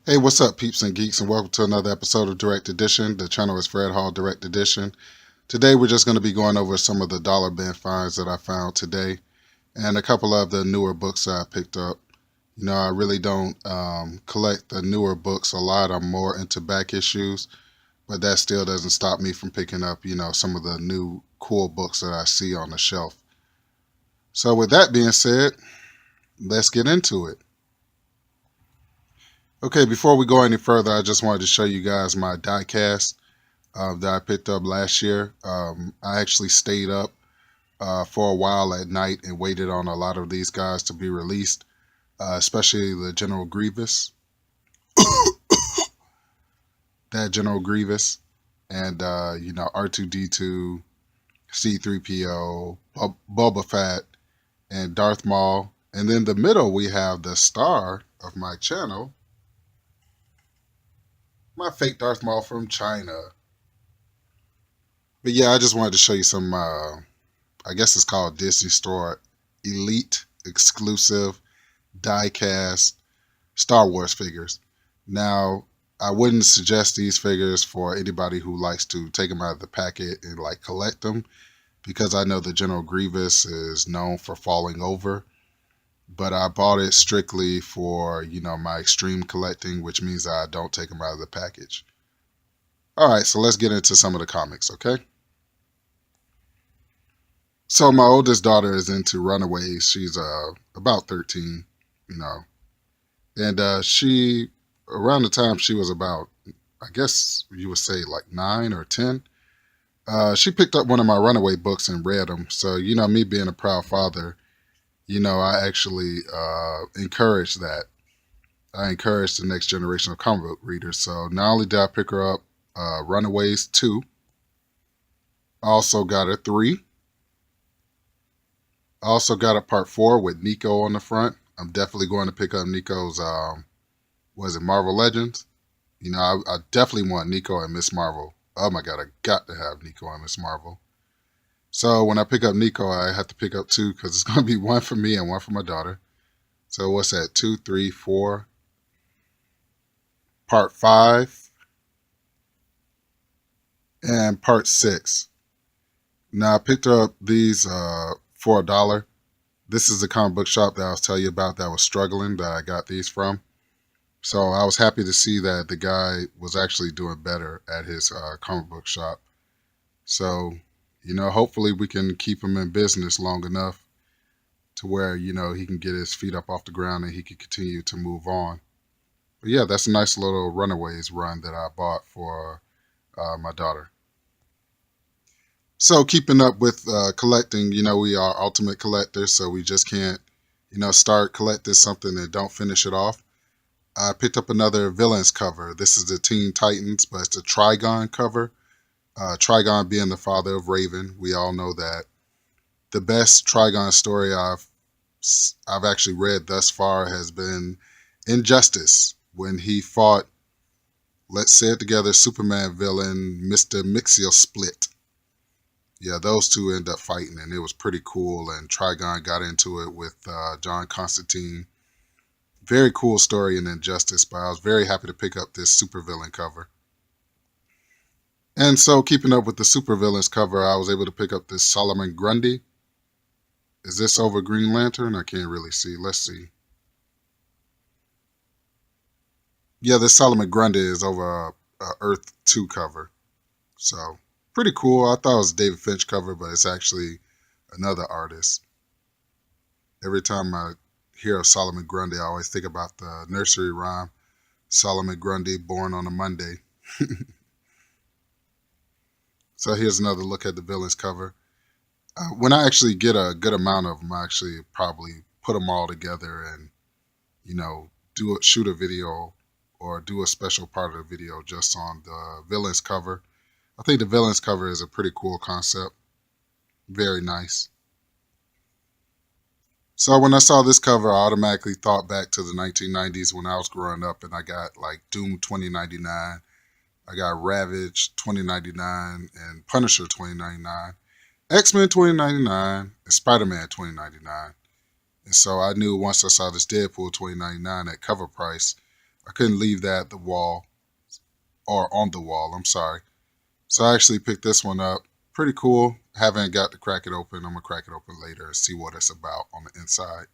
Hey, what's up, peeps and geeks, and welcome to another episode of Direct Edition. The channel is Fred Hall Direct Edition. Today, we're just going to be going over some of the dollar bin finds that I found today and a couple of the newer books that I picked up. I really don't collect the newer books a lot. I'm more into back issues, but that still doesn't stop me from picking up, some of the new cool books that I see on the shelf. So, with that being said, let's get into it. Okay, before we go any further, I just wanted to show you guys my die cast that I picked up last year. I actually stayed up for a while at night and waited on a lot of these guys to be released, especially the General Grievous, that General Grievous, and R2D2, C3PO, Boba Fett, and Darth Maul. And then the middle we have the star of my channel, my fake Darth Maul from China. But yeah, I just wanted to show you some. I guess it's called Disney Store Elite exclusive die-cast Star Wars figures. Now, I wouldn't suggest these figures for anybody who likes to take them out of the packet and like collect them, because I know the General Grievous is known for falling over. But I bought it strictly for my extreme collecting, which means I don't take them out of the package. All right, so let's get into some of the comics, okay? So my oldest daughter is into Runaways. She's about 13, you know, and she around the time she was about, I guess you would say like 9 or 10. She picked up one of my Runaway books and read them. So me being a proud father, I actually encourage that. I encourage the next generation of comic book readers. So not only did I pick her up Runaways 2, I also got her 3. I also got a part 4 with Nico on the front. I'm definitely going to pick up Nico's, was it Marvel Legends? I definitely want Nico and Miss Marvel. Oh my God, I got to have Nico and Miss Marvel. So when I pick up Nico, I have to pick up 2 because it's going to be one for me and one for my daughter. So what's that? 2, 3, 4. Part 5 and part 6. Now I picked up these for $1. This is the comic book shop that I was telling you about that was struggling that I got these from. So I was happy to see that the guy was actually doing better at his comic book shop. So, hopefully we can keep him in business long enough to where, he can get his feet up off the ground and he can continue to move on. But yeah, that's a nice little Runaways run that I bought for my daughter. So keeping up with collecting, we are ultimate collectors, so we just can't, start collecting something and don't finish it off. I picked up another Villains cover. This is the Teen Titans, but it's a Trigon cover. Trigon being the father of Raven. We all know that. The best Trigon story I've actually read thus far has been Injustice, when he fought, let's say it together, Superman villain Mr. Mixio Split. Yeah, those two end up fighting, and it was pretty cool. And Trigon got into it with John Constantine. Very cool story in Injustice, but I was very happy to pick up this supervillain cover. And so, keeping up with the supervillains cover, I was able to pick up this Solomon Grundy. Is this over Green Lantern? I can't really see. Let's see. Yeah, this Solomon Grundy is over Earth 2 cover. So, pretty cool. I thought it was a David Finch cover, but it's actually another artist. Every time I hear of Solomon Grundy, I always think about the nursery rhyme, Solomon Grundy, born on a Monday. So here's another look at the villains cover. When I actually get a good amount of them, I actually probably put them all together and, shoot a video or do a special part of the video just on the villains cover. I think the villains cover is a pretty cool concept. Very nice. So when I saw this cover, I automatically thought back to the 1990s when I was growing up, and I got like Doom 2099, I got Ravage 2099, and Punisher 2099, X-Men 2099, and Spider-Man 2099. And so I knew once I saw this Deadpool 2099 at cover price, I couldn't leave that at the wall or on the wall. I'm sorry. So I actually picked this one up. Pretty cool. Haven't got to crack it open. I'm gonna crack it open later and see what it's about on the inside.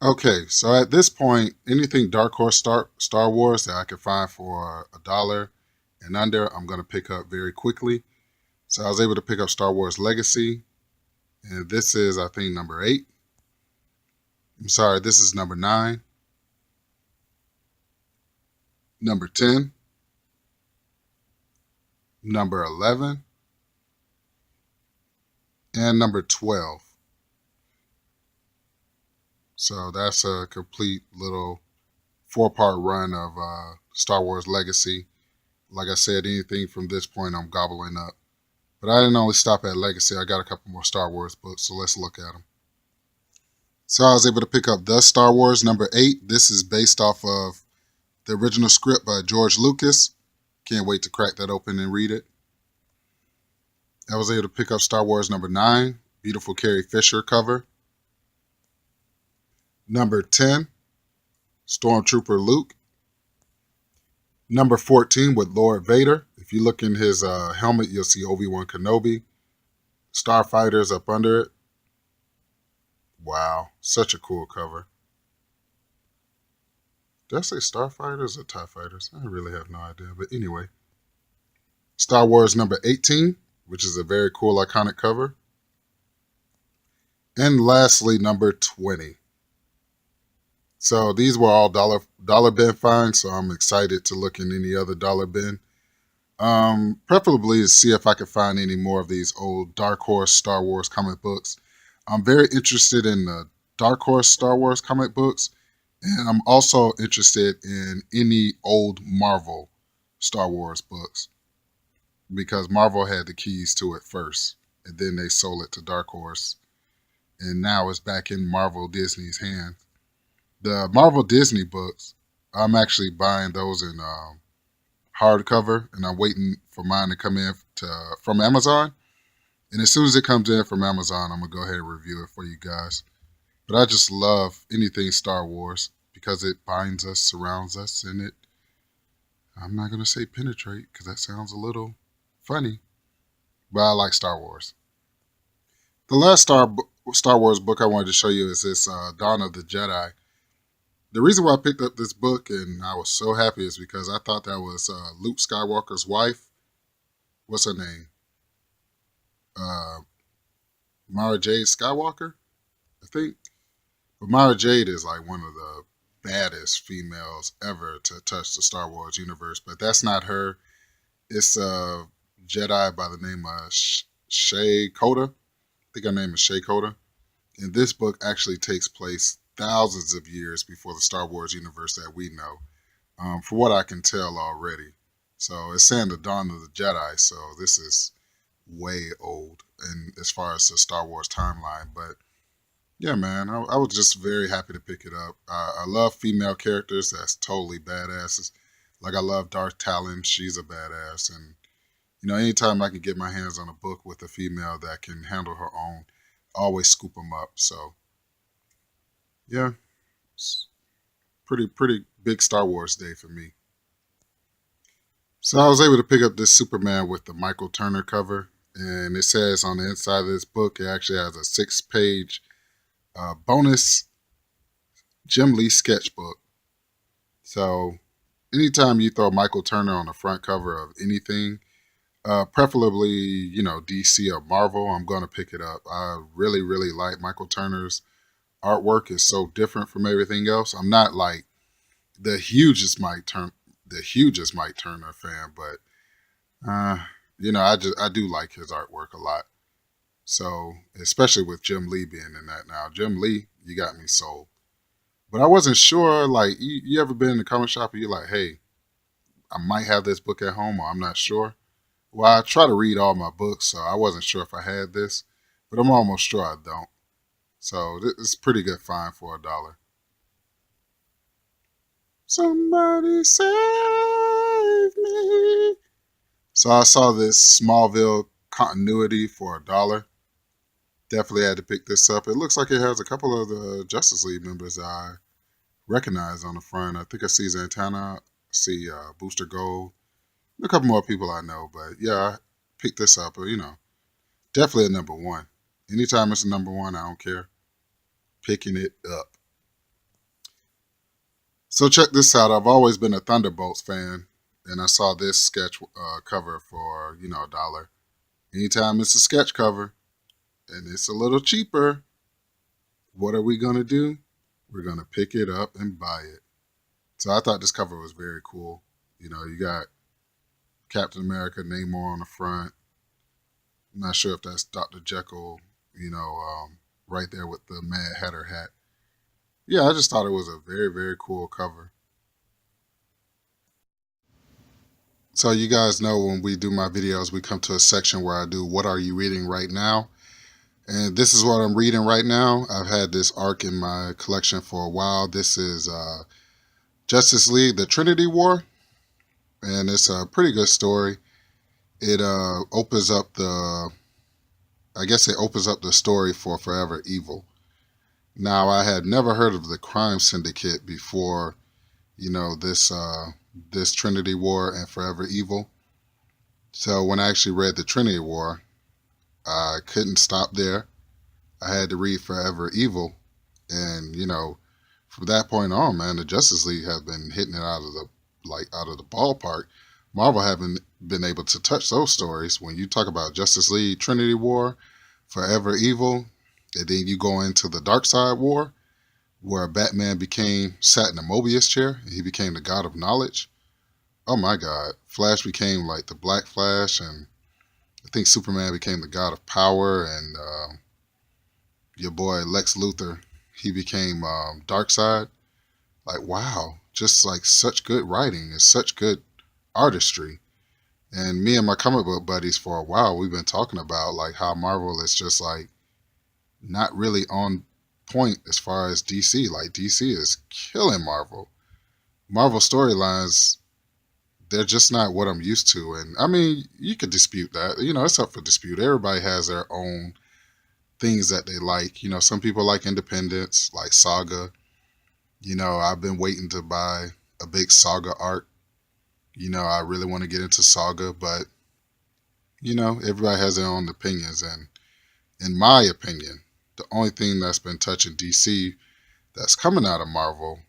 Okay, so at this point, anything Dark Horse Star Wars that I can find for $1 and under, I'm gonna pick up very quickly. So I was able to pick up Star Wars Legacy, and this is I think number 8. I'm sorry, this is number 9, number 10, number 11, and number 12. So that's a complete little 4-part run of Star Wars Legacy. Like I said, anything from this point I'm gobbling up. But I didn't only stop at Legacy. I got a couple more Star Wars books, so let's look at them. So I was able to pick up The Star Wars number 8. This is based off of the original script by George Lucas. Can't wait to crack that open and read it. I was able to pick up Star Wars number 9, beautiful Carrie Fisher cover. Number 10, Stormtrooper Luke. Number 14 with Lord Vader. If you look in his helmet, you'll see Obi-Wan Kenobi. Starfighters up under it. Wow, such a cool cover. Did I say Starfighters or TIE Fighters? I really have no idea. But anyway, Star Wars number 18, which is a very cool, iconic cover. And lastly, number 20. So these were all dollar bin finds, so I'm excited to look in any other dollar bin. Preferably to see if I can find any more of these old Dark Horse Star Wars comic books. I'm very interested in the Dark Horse Star Wars comic books, and I'm also interested in any old Marvel Star Wars books because Marvel had the keys to it first, and then they sold it to Dark Horse, and now it's back in Marvel Disney's hands. The Marvel Disney books, I'm actually buying those in hardcover, and I'm waiting for mine to come in from Amazon. And as soon as it comes in from Amazon, I'm going to go ahead and review it for you guys. But I just love anything Star Wars because it binds us, surrounds us, and I'm not going to say penetrate because that sounds a little funny, but I like Star Wars. The last Star Wars book I wanted to show you is this Dawn of the Jedi. The reason why I picked up this book and I was so happy is because I thought that was Luke Skywalker's wife. What's her name? Mara Jade Skywalker, I think. But Mara Jade is like one of the baddest females ever to touch the Star Wars universe. But that's not her. It's a Jedi by the name of Shay Coda. I think her name is Shay Coda. And this book actually takes place thousands of years before the Star Wars universe that we know, from what I can tell already. So it's saying the Dawn of the Jedi, so this is way old and as far as the Star Wars timeline. But yeah, man, I was just very happy to pick it up. I love female characters that's totally badasses. Like I love Darth Talon, she's a badass. And, anytime I can get my hands on a book with a female that can handle her own, I always scoop them up. So yeah, it's pretty big Star Wars day for me. So I was able to pick up this Superman with the Michael Turner cover, and it says on the inside of this book it actually has a 6-page bonus Jim Lee sketchbook. So anytime you throw Michael Turner on the front cover of anything, preferably DC or Marvel, I'm going to pick it up. I really like Michael Turner's artwork. Is so different from everything else. I'm not like the hugest Mike Turner fan, but I do like his artwork a lot. So especially with Jim Lee being in that now, Jim Lee, you got me sold. But I wasn't sure. Like you ever been in the comic shop and you're like, hey, I might have this book at home, or I'm not sure. Well, I try to read all my books, so I wasn't sure if I had this, but I'm almost sure I don't. So it's a pretty good find for $1. Somebody save me. So I saw this Smallville continuity for $1. Definitely had to pick this up. It looks like it has a couple of the Justice League members I recognize on the front. I think I see Zantana, I see Booster Gold, a couple more people I know, but yeah, I picked this up. Definitely a number one. Anytime it's a number one, I don't care. Picking it up. So check this out. I've always been a Thunderbolts fan, and I saw this sketch cover for $1. Anytime it's a sketch cover and it's a little cheaper, what are we gonna do? We're gonna pick it up and buy it. So I thought this cover was very cool. You got Captain America, Namor on the front. I'm not sure if that's Dr. Jekyll, right there with the Mad Hatter hat. Yeah, I just thought it was a very, very cool cover. So you guys know when we do my videos, we come to a section where I do what are you reading right now? And this is what I'm reading right now. I've had this arc in my collection for a while. This is Justice League, the Trinity War. And it's a pretty good story. It opens up the story for Forever Evil. Now, I had never heard of the Crime Syndicate before, this Trinity War and Forever Evil. So when I actually read the Trinity War, I couldn't stop there. I had to read Forever Evil, and from that point on, man, the Justice League have been hitting it out of the ballpark. Marvel haven't been able to touch those stories. When you talk about Justice League, Trinity War, Forever Evil, and then you go into the Dark Side War, where Batman sat in a Mobius chair, and he became the god of knowledge. Oh my God. Flash became like the Black Flash, and I think Superman became the god of power, and your boy Lex Luthor, he became Darkseid. Like, wow, just like such good writing and such good artistry. And me and my comic book buddies for a while, we've been talking about like how Marvel is just like not really on point as far as DC. Like DC is killing Marvel. Marvel storylines, they're just not what I'm used to. And I mean, you could dispute that. It's up for dispute. Everybody has their own things that they like. Some people like independence, like Saga. I've been waiting to buy a big Saga arc. I really want to get into Saga, but everybody has their own opinions. And in my opinion, the only thing that's been touching DC that's coming out of Marvel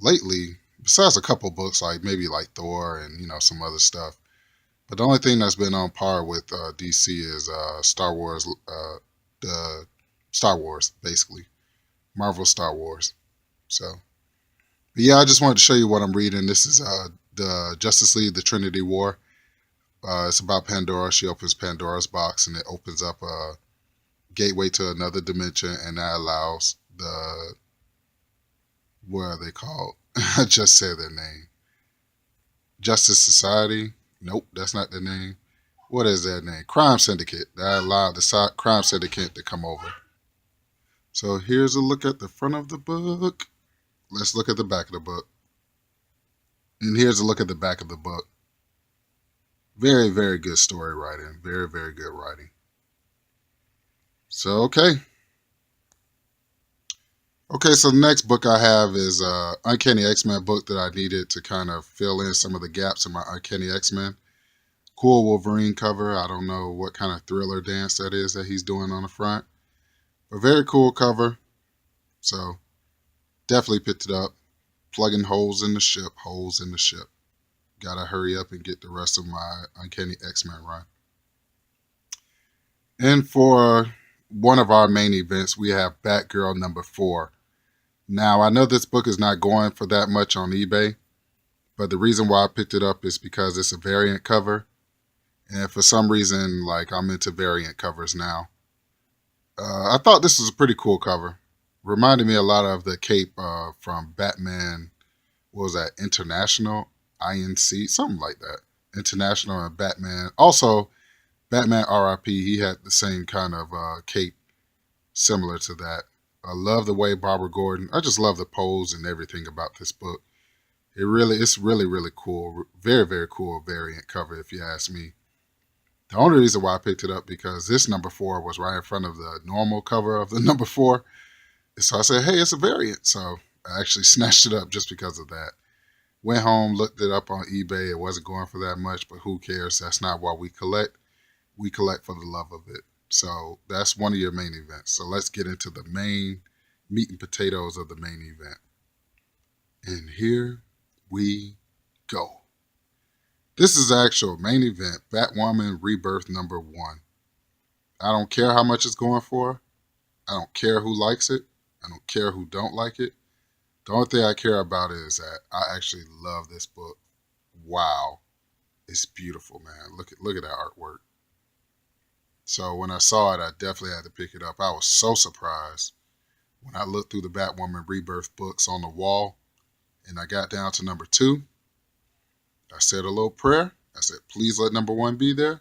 lately, besides a couple books like maybe like Thor and some other stuff, but the only thing that's been on par with DC is Star Wars, the Star Wars, basically Marvel Star Wars. So, but yeah, I just wanted to show you what I'm reading. This is the Justice League, the Trinity War. It's about Pandora. She opens Pandora's box, and it opens up a gateway to another dimension, and that allows what are they called? I just said their name. Justice Society. Nope, that's not their name. What is their name? Crime Syndicate. That allowed the Crime Syndicate to come over. So here's a look at the front of the book. Let's look at the back of the book. And here's a look at the back of the book. Very, very good story writing. Very, very good writing. So, okay. Okay, so the next book I have is Uncanny X-Men book that I needed to kind of fill in some of the gaps in my Uncanny X-Men. Cool Wolverine cover. I don't know what kind of thriller dance that is that he's doing on the front. A very cool cover. So, definitely picked it up. Plugging holes in the ship. Gotta hurry up and get the rest of my Uncanny X-Men run. And for one of our main events, we have Batgirl number 4. Now, I know this book is not going for that much on eBay, but the reason why I picked it up is because it's a variant cover. And for some reason, like, I'm into variant covers now. I thought this was a pretty cool cover. Reminded me a lot of the cape from Batman, what was that, International? INC, something like that. International and Batman. Also, Batman R.I.P., he had the same kind of cape similar to that. I love the way Barbara Gordon, I just love the pose and everything about this book. It's really, really cool. Very, very cool variant cover, if you ask me. The only reason why I picked it up because this number 4 was right in front of the normal cover of the number 4. So I said, hey, it's a variant. So I actually snatched it up just because of that. Went home, looked it up on eBay. It wasn't going for that much, but who cares? That's not why we collect. We collect for the love of it. So that's one of your main events. So let's get into the main meat and potatoes of the main event. And here we go. This is the actual main event, Batwoman Rebirth #1. I don't care how much it's going for. I don't care who likes it. I don't care who don't like it. The only thing I care about is that I actually love this book. Wow, it's beautiful, man. Look at that artwork. So when I saw it, I definitely had to pick it up. I was so surprised when I looked through the Batwoman Rebirth books on the wall, and I got down to #2. I said a little prayer. I said, please let #1 be there,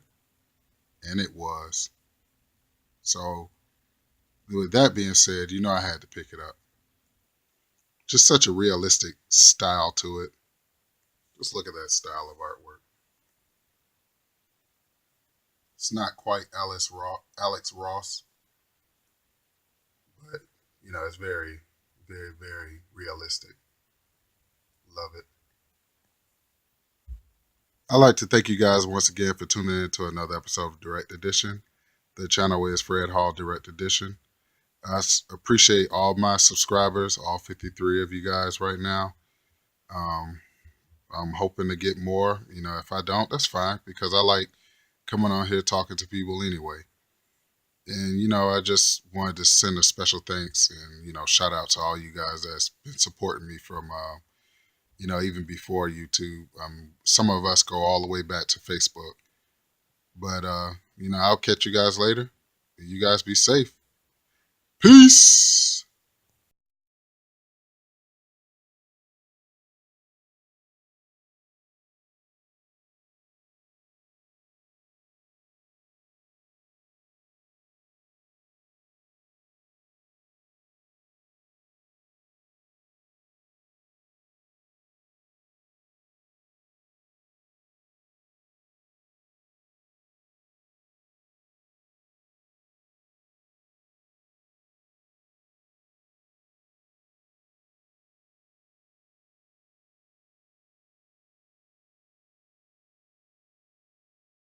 and it was. So with that being said, I had to pick it up. Just such a realistic style to it. Just look at that style of artwork. It's not quite Alex Ross, but it's very, very, very realistic. Love it. I'd like to thank you guys once again for tuning in to another episode of Direct Edition. The channel is Fred Hall Direct Edition. I appreciate all my subscribers, all 53 of you guys right now. Um, I'm hoping to get more. If I don't, that's fine because I like coming on here talking to people anyway. And, I just wanted to send a special thanks and, shout out to all you guys that's been supporting me from, even before YouTube. Some of us go all the way back to Facebook. But, I'll catch you guys later. You guys be safe. Peace.